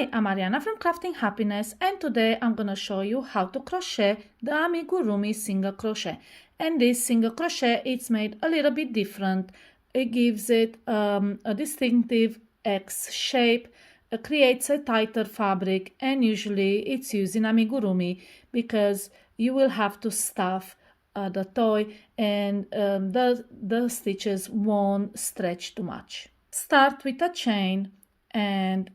Hi, I'm Ariana from Crafting Happiness, and today I'm going to show you how to crochet the Amigurumi single crochet. And this single crochet, it's made a little bit different. It gives it a distinctive X shape, creates a tighter fabric, and usually it's used in Amigurumi because you will have to stuff the toy and the stitches won't stretch too much. Start with a chain and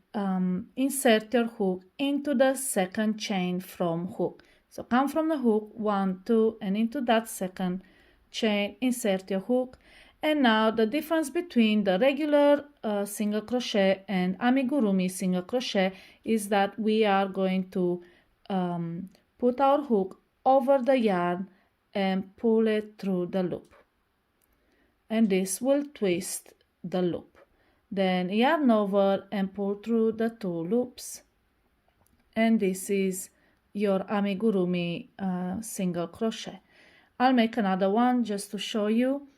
insert your hook into the second chain from hook. So come from the hook, 1, 2, and into that second chain, insert your hook. And now the difference between the regular single crochet and Amigurumi single crochet is that we are going to put our hook over the yarn and pull it through the loop. And this will twist the loop. Then yarn over and pull through the 2 loops, and this is your Amigurumi single crochet. I'll make another one just to show you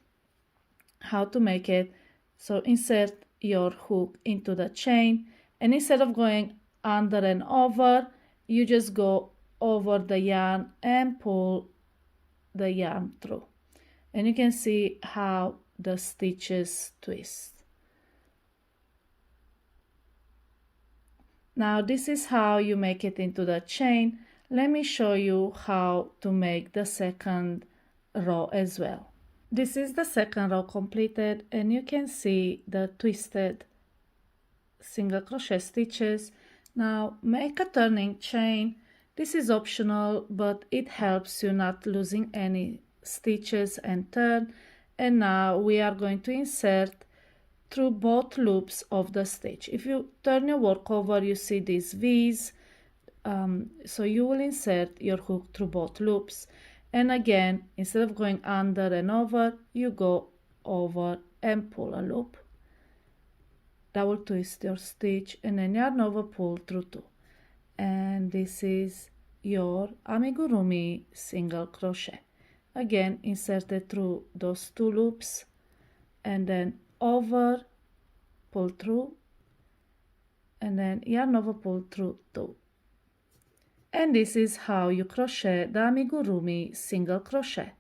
how to make it. So insert your hook into the chain, and instead of going under and over, you just go over the yarn and pull the yarn through, and you can see how the stitches twist. Now this is how you make it into the chain. Let me show you how to make the second row as well. This is the second row completed, and you can see the twisted single crochet stitches. Now make a turning chain. This is optional, but it helps you not losing any stitches and turn. And now we are going to insert through both loops of the stitch. If you turn your work over, you see these V's. So you will insert your hook through both loops. And again, instead of going under and over, you go over and pull a loop. Double twist your stitch and then yarn over, pull through 2. And this is your Amigurumi single crochet. Again, insert it through those 2 loops and then over, pull through, and then yarn over, pull through 2. And this is how you crochet the Amigurumi single crochet.